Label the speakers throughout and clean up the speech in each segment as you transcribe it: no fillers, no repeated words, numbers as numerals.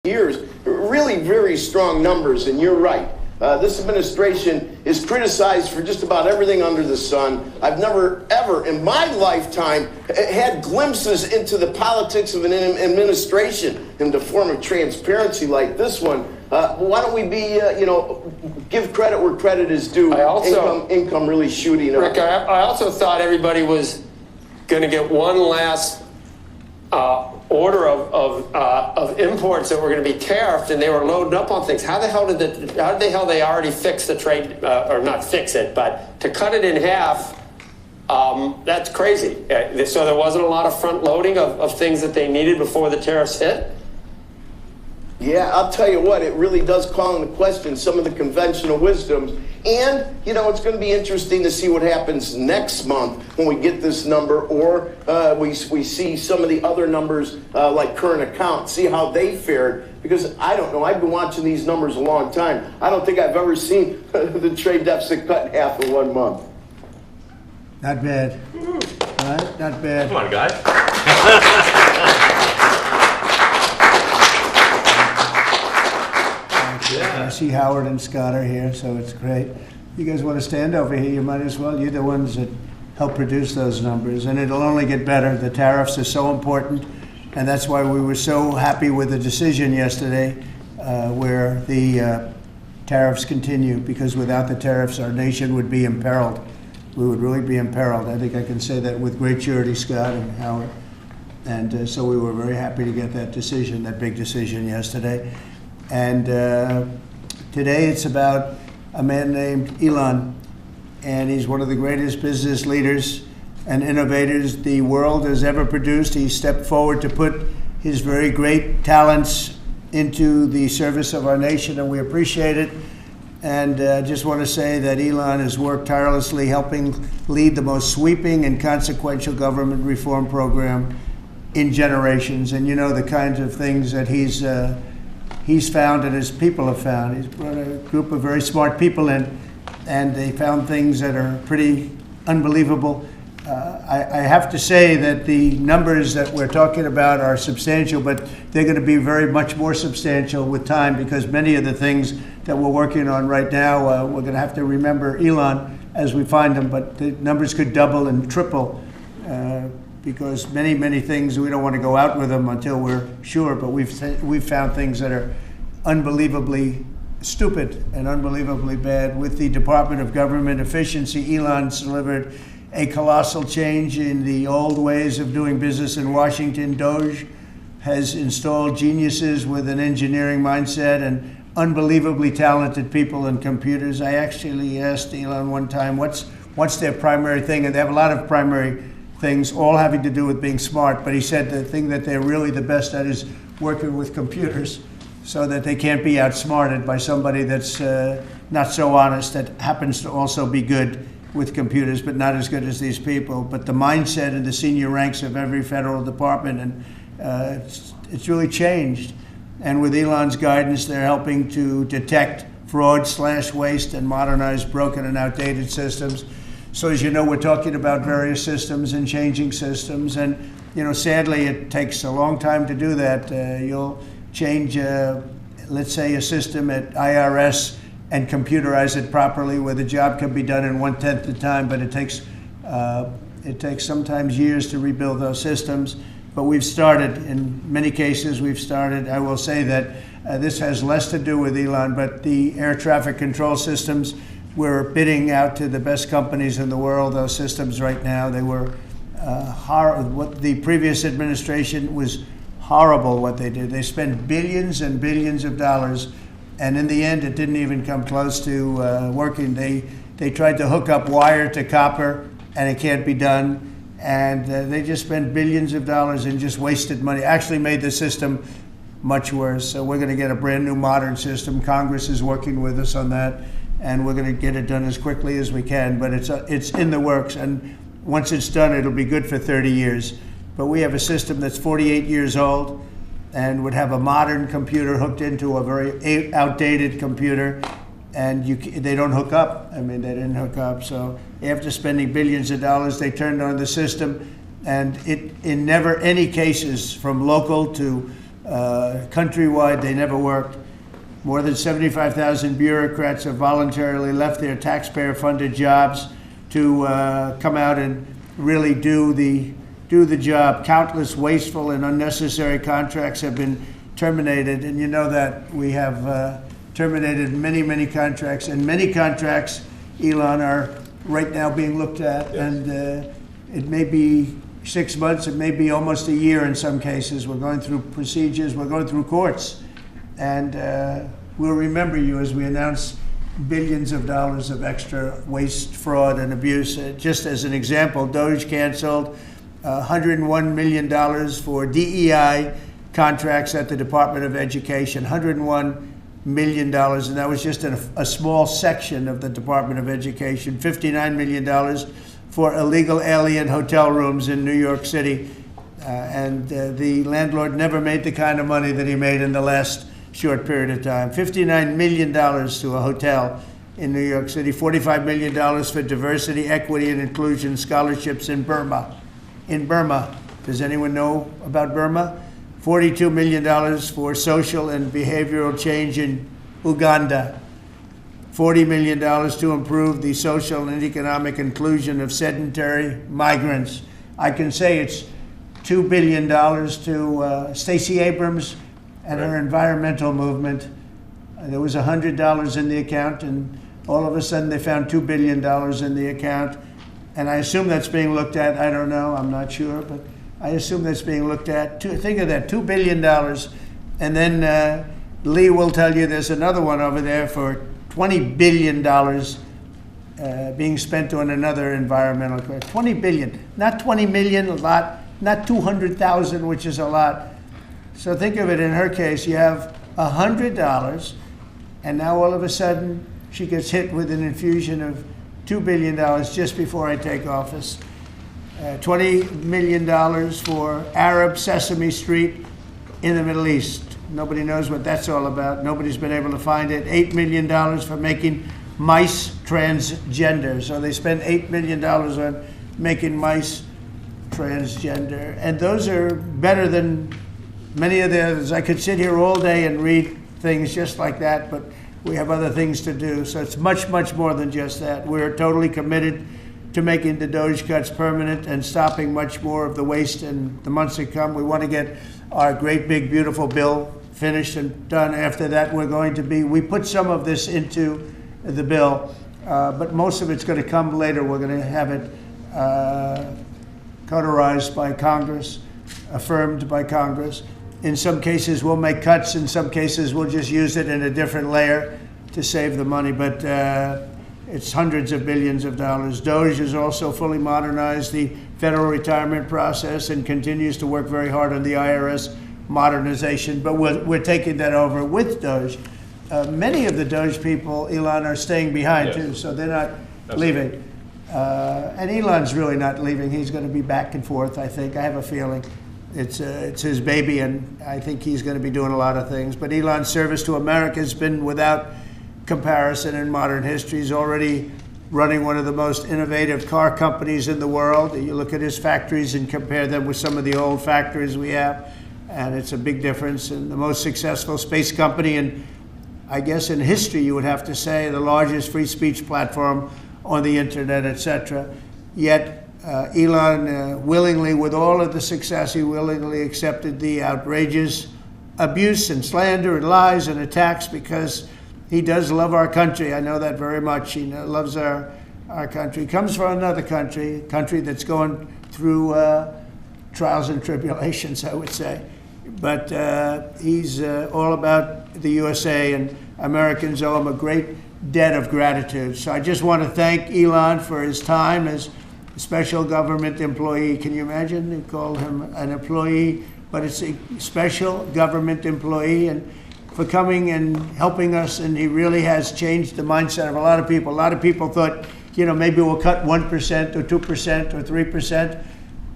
Speaker 1: years, really very strong numbers, and you're right. This administration is criticized for just about everything under the sun. I've never, ever in my lifetime had glimpses into the politics of an administration in the form of transparency like this one. Why don't we be, give credit where credit is due? Income really shooting up.
Speaker 2: Rick, I also thought everybody was going to get one last order of imports that were going to be tariffed, and they were loading up on things. How the hell they already fix the trade, or not fix it, but to cut it in half? That's crazy. So there wasn't a lot of front loading of things that they needed before the tariffs hit.
Speaker 1: Yeah, I'll tell you what, it really does call into question some of the conventional wisdoms. And, it's going to be interesting to see what happens next month when we get this number, or we see some of the other numbers like current account, see how they fared. Because I don't know, I've been watching these numbers a long time. I don't think I've ever seen the trade deficit cut in half in 1 month.
Speaker 3: Not bad. Right? Not bad.
Speaker 4: Come on, guys.
Speaker 3: I see Howard and Scott are here, so it's great. You guys want to stand over here? You might as well. You're the ones that help produce those numbers, and it'll only get better. The tariffs are so important, and that's why we were so happy with the decision yesterday where the tariffs continue, because without the tariffs, our nation would be imperiled. We would really be imperiled. I think I can say that with great surety, Scott and Howard. And so we were very happy to get that decision, that big decision yesterday. And today it's about a man named Elon, and he's one of the greatest business leaders and innovators the world has ever produced. He stepped forward to put his very great talents into the service of our nation, and we appreciate it. And I just want to say that Elon has worked tirelessly helping lead the most sweeping and consequential government reform program in generations. And the kinds of things that he's found and his people have found. He's brought a group of very smart people in, and they found things that are pretty unbelievable. I have to say that the numbers that we're talking about are substantial, but they're going to be very much more substantial with time, because many of the things that we're working on right now, we're going to have to remember Elon as we find them, but the numbers could double and triple. Because many things, we don't want to go out with them until we're sure, but we've found things that are unbelievably stupid and unbelievably bad. With the Department of Government Efficiency, Elon's delivered a colossal change in the old ways of doing business in Washington. DOGE has installed geniuses with an engineering mindset and unbelievably talented people and computers. I actually asked Elon one time, what's their primary thing? And they have a lot of primary things, all having to do with being smart. But he said the thing that they're really the best at is working with computers, so that they can't be outsmarted by somebody that's not so honest, that happens to also be good with computers, but not as good as these people. But the mindset in the senior ranks of every federal department, and it's really changed. And with Elon's guidance, they're helping to detect fraud/waste and modernize broken and outdated systems. So as you know, we're talking about various systems and changing systems. And, sadly, it takes a long time to do that. You'll change, let's say, a system at IRS and computerize it properly, where the job can be done in 1/10 the time, but it takes sometimes years to rebuild those systems. But we've started, in many cases, I will say that this has less to do with Elon, but the air traffic control systems, we're bidding out to the best companies in the world, those systems right now. They were what the previous administration was horrible what they did. They spent billions and billions of dollars, and in the end, it didn't even come close to working. They tried to hook up wire to copper, and it can't be done. And they just spent billions of dollars and just wasted money. Actually made the system much worse. So we're going to get a brand new modern system. Congress is working with us on that, and we're going to get it done as quickly as we can. But it's in the works, and once it's done, it'll be good for 30 years. But we have a system that's 48 years old and would have a modern computer hooked into a very outdated computer, and they don't hook up. I mean, they didn't hook up. So after spending billions of dollars, they turned on the system, and it in never any cases, from local to countrywide. They never worked. More than 75,000 bureaucrats have voluntarily left their taxpayer-funded jobs to come out and really do the job. Countless wasteful and unnecessary contracts have been terminated, and you know that we have terminated many contracts, and many contracts, Elon, are right now being looked at, and it may be 6 months, it may be almost a year in some cases. We're going through procedures, we're going through courts, and we'll remember you as we announce billions of dollars of extra waste, fraud, and abuse. Just as an example, DOGE canceled $101 million for DEI contracts at the Department of Education, $101 million, and that was just a small section of the Department of Education. $59 million for illegal alien hotel rooms in New York City, and the landlord never made the kind of money that he made in the last short period of time. $59 million to a hotel in New York City, $45 million for diversity, equity, and inclusion scholarships in Burma. In Burma, does anyone know about Burma? $42 million for social and behavioral change in Uganda. $40 million to improve the social and economic inclusion of sedentary migrants. I can say it's $2 billion to Stacey Abrams and her environmental movement. There was $100 in the account, and all of a sudden they found $2 billion in the account. And I assume that's being looked at. I don't know, I'm not sure, but I assume that's being looked at. Think of that, $2 billion. And then Lee will tell you there's another one over there for $20 billion being spent on another environmental question. $20 billion, not 20 million, a lot, not 200,000, which is a lot. So think of it, in her case, you have $100, and now all of a sudden she gets hit with an infusion of $2 billion just before I take office. $20 million for Arab Sesame Street in the Middle East. Nobody knows what that's all about. Nobody's been able to find it. $8 million for making mice transgender. So they spend $8 million on making mice transgender. And those are better than many of the others. I could sit here all day and read things just like that, but we have other things to do. So it's much more than just that. We're totally committed to making the DOGE cuts permanent and stopping much more of the waste in the months to come. We want to get our great big beautiful bill finished and done. After that, we put some of this into the bill, but most of it's going to come later. We're going to have it cauterized by Congress, affirmed by Congress. In some cases, we'll make cuts. In some cases, we'll just use it in a different layer to save the money. But it's hundreds of billions of dollars. DOGE has also fully modernized the federal retirement process and continues to work very hard on the IRS modernization. But we're taking that over with DOGE. Many of the DOGE people, Elon, are staying behind too, so they're not leaving. And Elon's really not leaving. He's going to be back and forth, I think. I have a feeling. It's his baby, and I think he's going to be doing a lot of things. But Elon's service to America has been without comparison in modern history. He's already running one of the most innovative car companies in the world. You look at his factories and compare them with some of the old factories we have, and it's a big difference. And the most successful space company, and I guess in history you would have to say the largest free speech platform on the internet, etc. Yet Elon willingly, with all of the success, he willingly accepted the outrageous abuse and slander and lies and attacks because he does love our country. I know that very much. He loves our country. He comes from another country, a country that's going through trials and tribulations, I would say. But he's all about the USA, and Americans owe him a great debt of gratitude. So I just want to thank Elon for his time as a special government employee. Can you imagine? They call him an employee, but it's a special government employee, and for coming and helping us. And he really has changed the mindset of a lot of people. A lot of people thought, maybe we'll cut 1% or 2% or 3%.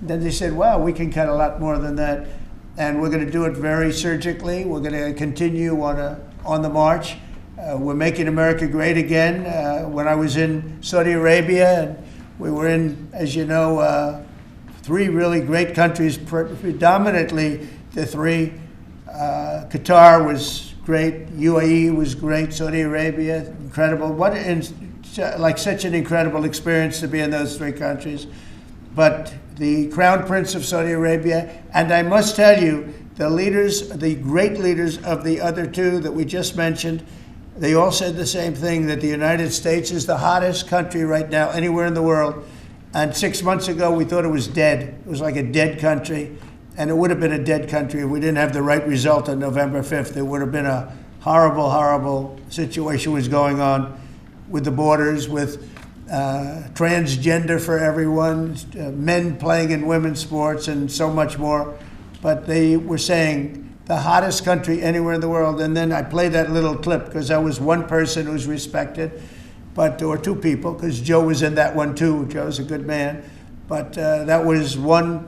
Speaker 3: Then they said, wow, we can cut a lot more than that. And we're going to do it very surgically. We're going to continue on the march. We're making America great again. When I was in Saudi Arabia, and we were in, as you know, 3 really great countries, predominantly the 3 Qatar was great. UAE was great. Saudi Arabia, incredible. Like such an incredible experience to be in those three countries. But the Crown Prince of Saudi Arabia, and I must tell you, the great leaders of the other two that we just mentioned, they all said the same thing, that the United States is the hottest country right now anywhere in the world. And 6 months ago, we thought it was dead. It was like a dead country. And it would have been a dead country if we didn't have the right result on November 5th. It would have been a horrible, horrible situation was going on with the borders, with transgender for everyone, men playing in women's sports, and so much more. But they were saying the hottest country anywhere in the world. And then I played that little clip because I was one person who's respected, or two people, because Joe was in that one too. Joe's a good man. But that was one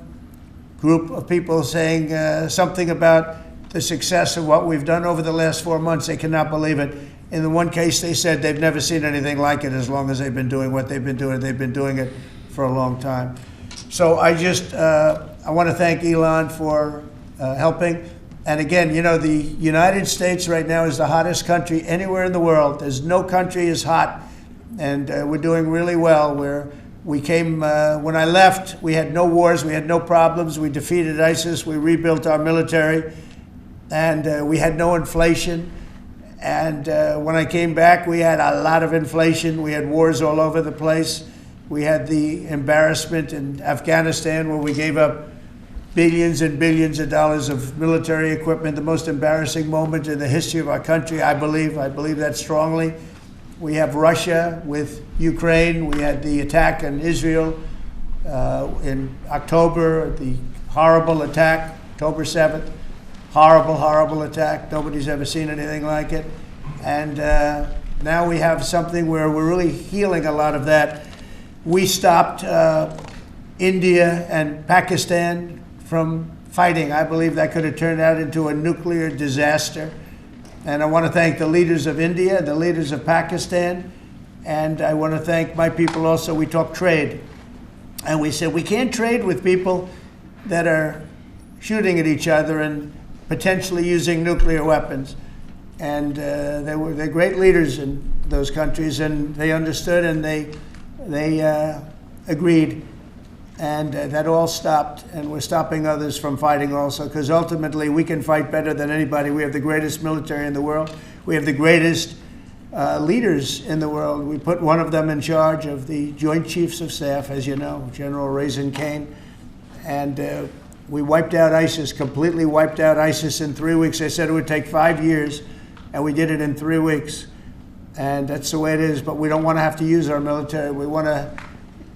Speaker 3: group of people saying something about the success of what we've done over the last 4 months. They cannot believe it. In the one case, they said they've never seen anything like it as long as they've been doing what they've been doing. They've been doing it for a long time. So I want to thank Elon for helping. And again, the United States right now is the hottest country anywhere in the world. There's no country as hot, and we're doing really well. When I left, we had no wars, we had no problems, we defeated ISIS, we rebuilt our military, and we had no inflation. And when I came back, we had a lot of inflation. We had wars all over the place. We had the embarrassment in Afghanistan where we gave up billions and billions of dollars of military equipment, the most embarrassing moment in the history of our country, I believe. I believe that strongly. We have Russia with Ukraine. We had the attack on Israel in October, the horrible attack, October 7th. Horrible, horrible attack. Nobody's ever seen anything like it. And now we have something where we're really healing a lot of that. We stopped India and Pakistan from fighting. I believe that could have turned out into a nuclear disaster. And I want to thank the leaders of India, the leaders of Pakistan, and I want to thank my people also. We talked trade. And we said we can't trade with people that are shooting at each other and potentially using nuclear weapons. And they're great leaders in those countries, and they understood, and they agreed. And that all stopped, and we're stopping others from fighting also, because ultimately we can fight better than anybody. We have the greatest military in the world. We have the greatest leaders in the world. We put one of them in charge of the Joint Chiefs of Staff, as you know, General Raisin Kane. And we wiped out ISIS, completely wiped out ISIS in 3 weeks. They said it would take 5 years, and we did it in 3 weeks. And that's the way it is, but we don't want to have to use our military. We want to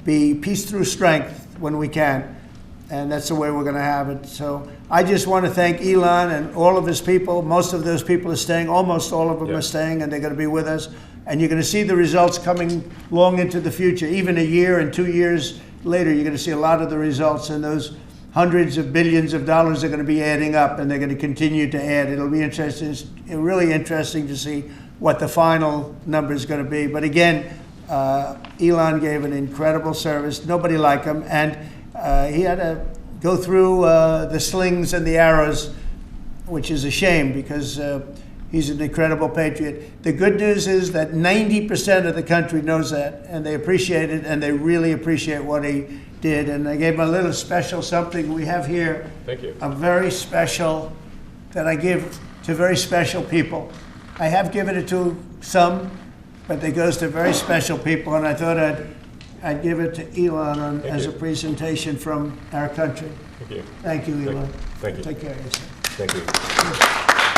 Speaker 3: be peace through strength when we can, and that's the way we're going to have it. So I just want to thank Elon and all of his people. Most of those people are staying, almost all of them are staying, and they're going to be with us. And you're going to see the results coming long into the future. Even a year and 2 years later, you're going to see a lot of the results, and those hundreds of billions of dollars are going to be adding up, and they're going to continue to add. It'll be interesting, really interesting to see what the final number is going to be. But again, Elon gave an incredible service. Nobody like him, and he had to go through the slings and the arrows, which is a shame because he's an incredible patriot. The good news is that 90% of the country knows that, and they appreciate it, and they really appreciate what he did. And I gave him a little special something we have here.
Speaker 5: Thank you.
Speaker 3: A very special that I give to very special people. I have given it to some, but it goes to very special people, and I thought I'd give it to Elon as a presentation from our country.
Speaker 5: Thank you.
Speaker 3: Thank you, Elon.
Speaker 5: Thank you.
Speaker 3: Take care of yourself.
Speaker 5: Thank you.